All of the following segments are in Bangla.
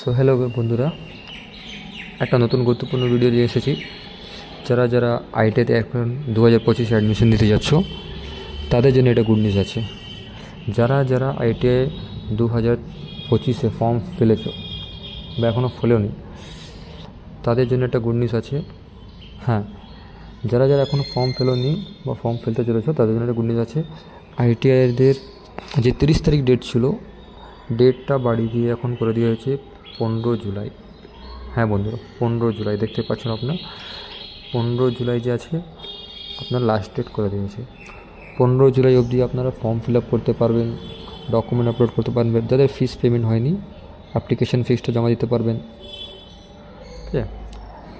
সো হ্যালো বন্ধুরা, একটা নতুন গুরুত্বপূর্ণ ভিডিও নিয়ে এসেছি। যারা যারা আইটিআইতে এখন 2025 অ্যাডমিশন নিতে যাচ্ছ তাদের জন্য এটা গুড নিউজ আছে। যারা যারা আইটিআই 2025-এ ফর্ম ফেলেছ বা এখনও ফেলোনি তাদের জন্য একটা গুড নিউজ আছে। হ্যাঁ, যারা যারা এখনও ফর্ম ফেলোনি বা ফর্ম ফেলতে চলেছ তাদের জন্য একটা গুড নিউজ আছে। আইটিআইদের যে 30 তারিখ ডেট ছিল, ডেটটা বাড়িয়ে দিয়ে এখন করে দেওয়া হয়েছে 15 জুলাই। হ্যাঁ বন্ধুরা, 15 জুলাই দেখতে পাচ্ছেন আপনার। 15 জুলাই যে আছে আপনার লাস্ট ডেট করে দিয়েছে। 15 জুলাই অবধি আপনারা ফর্ম ফিল আপ করতে পারবেন, ডকুমেন্ট আপলোড করতে পারবেন। যাদের ফিস পেমেন্ট হয়নি অ্যাপ্লিকেশন ফিসটা জমা দিতে পারবেন। ঠিক আছে,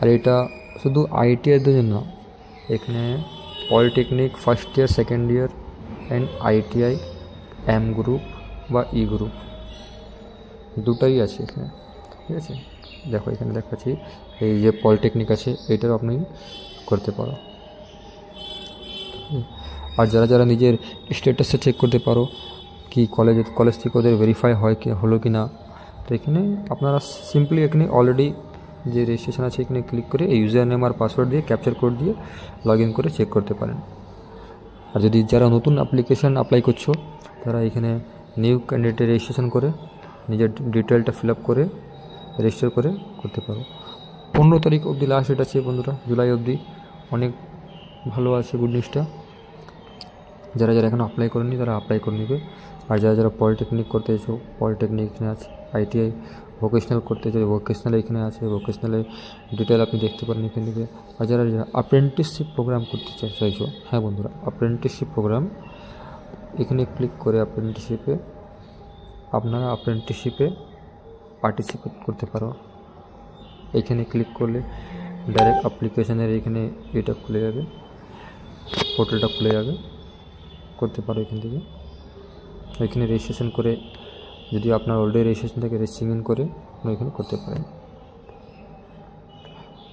আর এটা শুধু আইটিআইদের জন্য। এখানে polytechnic first year, second year and ITI M group বা ই গ্রুপ দুটাই আছে এখানে। ঠিক আছে, দেখো এখানে দেখাচ্ছি, এই যে পলিটেকনিক আছে এটাও আপনি করতে পারো। আর যারা যারা নিজের স্ট্যাটাসটা চেক করতে পারো কি কলেজ থেকে ওদের ভেরিফাই হয় কি হলো কি না, তো এখানে আপনারা সিম্পলি এখানে অলরেডি যে রেজিস্ট্রেশন আছে এখানে ক্লিক করে এই ইউজার নেম আর পাসওয়ার্ড দিয়ে ক্যাপচার কোড দিয়ে লগ ইন করে চেক করতে পারেন। আর যদি যারা নতুন অ্যাপ্লিকেশান অ্যাপ্লাই করছো তারা এখানে নিউ ক্যান্ডিডেট রেজিস্ট্রেশন করে নিজের ডিটেলটা ফিল আপ করে রেজিস্টার করে করতে পারো। 15 তারিখ অবধি লাস্ট ডেট আছে বন্ধুরা, জুলাই অবধি। অনেক ভালো আছে গুড নিউজটা। যারা যারা এখন অ্যাপ্লাই করেনি তারা অ্যাপ্লাই করে নেবে। আর যারা যারা পলিটেকনিক করতে চাইছো পলিটেকনিক এখানে আছে, আইটিআই ভোকেশনাল করতে চাই ভোকেশনাল এখানে আছে, ভোকেশনালের ডিটেল আপনি দেখতে পারেন এখান থেকে। আর যারা যারা অ্যাপ্রেন্টিসশিপ প্রোগ্রাম করতে চাইছো, হ্যাঁ বন্ধুরা, অ্যাপ্রেন্টিসশিপ প্রোগ্রাম এখানে ক্লিক করে আপনারা অ্যাপ্রেন্টিসশিপে পার্টিসিপেট করতে পারো। এখানে ক্লিক করলে ডাইরেক্ট অ্যাপ্লিকেশনের এখানে এটা খুলে যাবে, পোর্টালটা খুলে যাবে, করতে পারো এখান থেকে। এখানে রেজিস্ট্রেশন করে যদি আপনার অলরেডি রেজিস্ট্রেশন থেকে রেজিস্ট্রেশন করে আপনি এখানে করতে পারেন।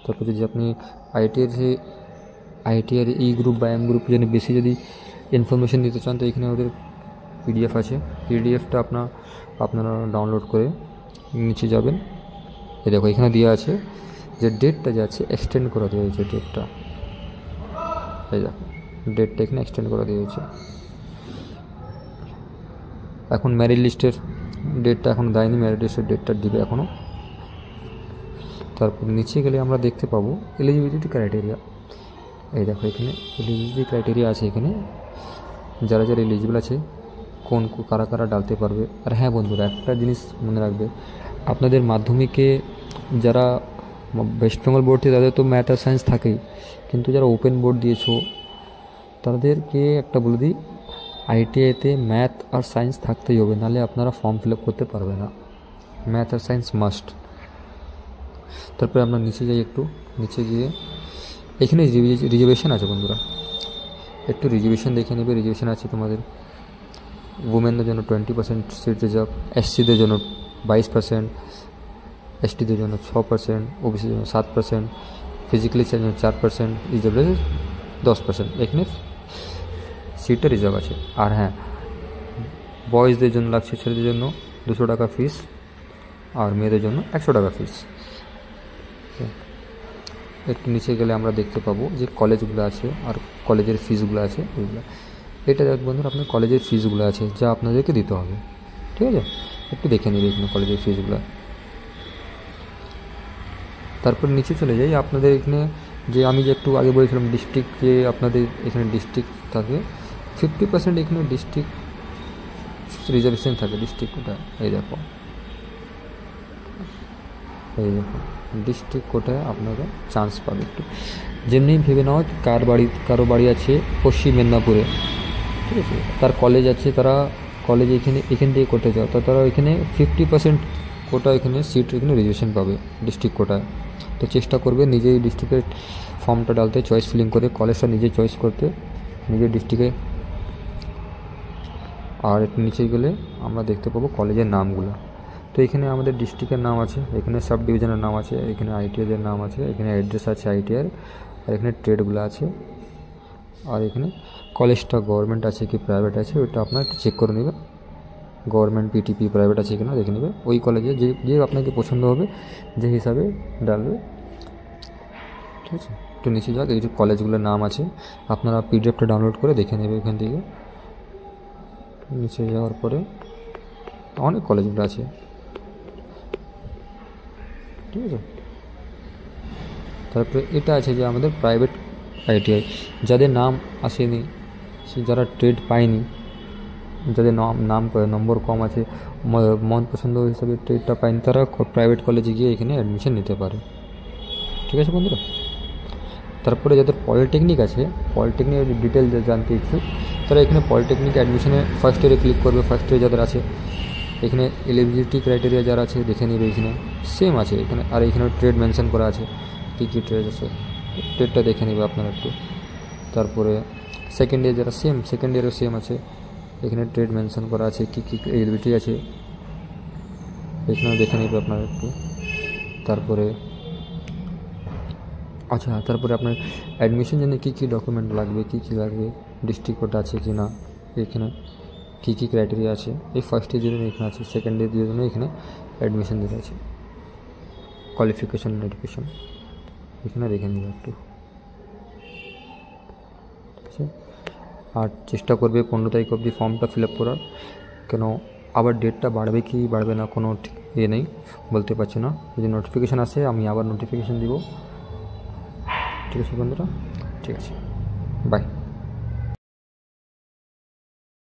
তারপর যদি আপনি আইটিআইয়ের ই গ্রুপ বা এম গ্রুপ জন্য বেশি যদি ইনফরমেশান দিতে চান তো এখানে ওদের পিডিএফ আছে। পিডিএফটা আপনারা ডাউনলোড করে নিচে যাবেন। এই দেখো এখানে দেওয়া আছে যে ডেটটা যে আছে এক্সটেন্ড করে দেওয়া হয়েছে। ডেটটা এই দেখো, ডেটটা এখানে এক্সটেন্ড করে দেওয়া হয়েছে। এখন মেরিট লিস্টের ডেটটা এখন দেয়নি, মেরিট লিস্টের ডেটটা দিবে এখনও। তারপর নিচে গেলে আমরা দেখতে পাবো এলিজিবিলিটি ক্রাইটেরিয়া। এই দেখো এখানে এলিজিবিলিটি ক্রাইটেরিয়া আছে। এখানে যারা যারা এলিজিবল আছে কারা কারা ডালতে পারবে। আর হ্যাঁ বন্ধুরা, একটা জিনিস মনে রাখবে, আপনাদের মাধ্যমিকে যারা ওয়েস্ট বেঙ্গল বোর্ড থেকে তাদের তো ম্যাথ আর সায়েন্স থাকেই, কিন্তু যারা ওপেন বোর্ড দিয়েছো তাদেরকে একটা বলে দিই, আইটিআইতে ম্যাথ আর সায়েন্স থাকতেই হবে, নাহলে আপনারা ফর্ম ফিল আপ করতে পারবে না। ম্যাথ আর সায়েন্স মাস্ট। তারপরে আমরা নিচে যাই, একটু নিচে গিয়ে এখানে রিজার্ভেশন আছে বন্ধুরা, একটু রিজার্ভেশন দেখে নেবে। রিজার্ভেশন আছে তোমাদের উমেনদের জন্য 20% সিট রিজার্ভ, এসসিদের জন্য 22%, এসটিদের জন্য 6%, ওবিসিদের জন্য 7%, ফিজিক্যালি জন্য 4%, রিজার্ভের 10%। এখানে সিটটা রিজার্ভ আছে। আর হ্যাঁ, বয়েজদের জন্য লাগছে, ছেলেদের জন্য 200 টাকা ফিস আর মেয়েদের জন্য 100 টাকা ফিস। একটু নিচে গেলে আমরা দেখতে পাবো যে কলেজগুলো আছে আর কলেজের ফিসগুলো আছে ওইগুলো। এটা দেখ বন্ধুরা, আপনার কলেজের ফিসগুলো আছে যা আপনাদেরকে দিতে হবে। ঠিক আছে, একটু দেখে নেবে এখানে কলেজের ফিসগুলো। তারপর নিচে চলে যাই, আপনাদের এখানে যে আমি যে একটু আগে বলেছিলাম ডিস্ট্রিক্ট, যে আপনাদের এখানে ডিস্ট্রিক্ট থাকে 50%, এখানে ডিস্ট্রিক্ট রিজার্ভেশন থাকে ডিস্ট্রিক্টটা। এই দেখো ডিস্ট্রিক্ট কোটায় আপনারা চান্স পাবে। একটু যেমনি ভেবে নাও কারো বাড়ি আছে পশ্চিম মেদিনীপুরে, ঠিক আছে, তার কলেজ আছে, তারা কলেজ এখান থেকে করতে চাও তো তারা এখানে 50% কোটা এখানে সিট এখানে রিজার্ভেশন পাবে ডিস্ট্রিক্ট কোটায়। তো চেষ্টা করবে নিজেই ডিস্ট্রিক্টের ফর্মটা ডালতে, চয়েস ফিলিং করে কলেজটা নিজে চয়েস করতে নিজের ডিস্ট্রিক্টে। আর একটু নিচে গেলে আমরা দেখতে পাবো কলেজের নামগুলো। তো এখানে আমাদের ডিস্ট্রিক্টের নাম আছে, এখানে সাব ডিভিশনের নাম আছে, এখানে আইটিআইয়ের নাম আছে, এখানে অ্যাড্রেস আছে আইটিআইয়ের, আর এখানে ট্রেডগুলো আছে। আর এখানে কলেজটা গভর্নমেন্ট আছে কি প্রাইভেট আছে ওইটা আপনারা একটু চেক করে নেবেন। গভর্নমেন্ট, পিটিপি, প্রাইভেট আছে কিনা দেখে নেবে। ওই কলেজে যে যে আপনাকে পছন্দ হবে যে হিসাবে ডালবে, ঠিক আছে। একটু নিচে যাক, এই যে কলেজগুলোর নাম আছে, আপনারা পিডিএফটা ডাউনলোড করে দেখে নেবে এখান থেকে। নিচে যাওয়ার পরে অনেক কলেজগুলো আছে, ঠিক আছে। তারপরে এটা আছে যে আমাদের প্রাইভেট আইটিআই, যাদের নাম আসেনি, যারা ট্রেড পায়নি, যাদের নম্বর কম আছে, মন পছন্দ হিসাবে ট্রেডটা পায়নি, তারা প্রাইভেট কলেজে গিয়ে এখানে অ্যাডমিশন নিতে পারে, ঠিক আছে বন্ধুরা। তারপরে যাদের পলিটেকনিক আছে, পলিটেকনিকের ডিটেলস জানতে ইচ্ছুক, তারা এখানে পলিটেকনিক অ্যাডমিশনে ফার্স্ট ইয়ারে ক্লিক করবে। ফার্স্ট ইয়ারে যাদের আছে এখানে এলিজিবিলিটি ক্রাইটেরিয়া যারা আছে দেখে নেবে, এখানে সেম আছে এখানে। আর এখানে ট্রেড মেনশন করা আছে, কী কী ট্রেড আছে, ট্রেডটা দেখে নেবে আপনারা একটু। তারপরে সেকেন্ড ইয়ার যারা, সেকেন্ড ইয়ারও সেম আছে, এখানে ট্রেড মেনশন করা আছে, কী কী এলিজিবিলিটি আছে এখানেও দেখে নেবে আপনারা একটু। তারপরে আচ্ছা, তারপরে আপনার অ্যাডমিশন জন্য কী কী ডকুমেন্ট লাগবে, ডিস্ট্রিক্ট কোড আছে কি না, এখানে কী কী ক্রাইটেরিয়া আছে, এই ফার্স্ট ইয়ার জন্য এখানে আছে, সেকেন্ড ইয়ার জন্য এখানে অ্যাডমিশন দিতে আছে, কোয়ালিফিকেশন, এডুকেশন এখানে দেখে নেবে একটু, ঠিক আছে। আর চেষ্টা করবে 15 তারিখ অবধি ফর্মটা ফিল আপ করার, কেন আবার ডেটটা বাড়বে কি বাড়বে না কোনো নেই, বলতে পারছি না। যদি নোটিফিকেশান আসে আমি আবার নোটিফিকেশান দিব, ঠিক আছে বন্ধুরা, ঠিক আছে, বাই।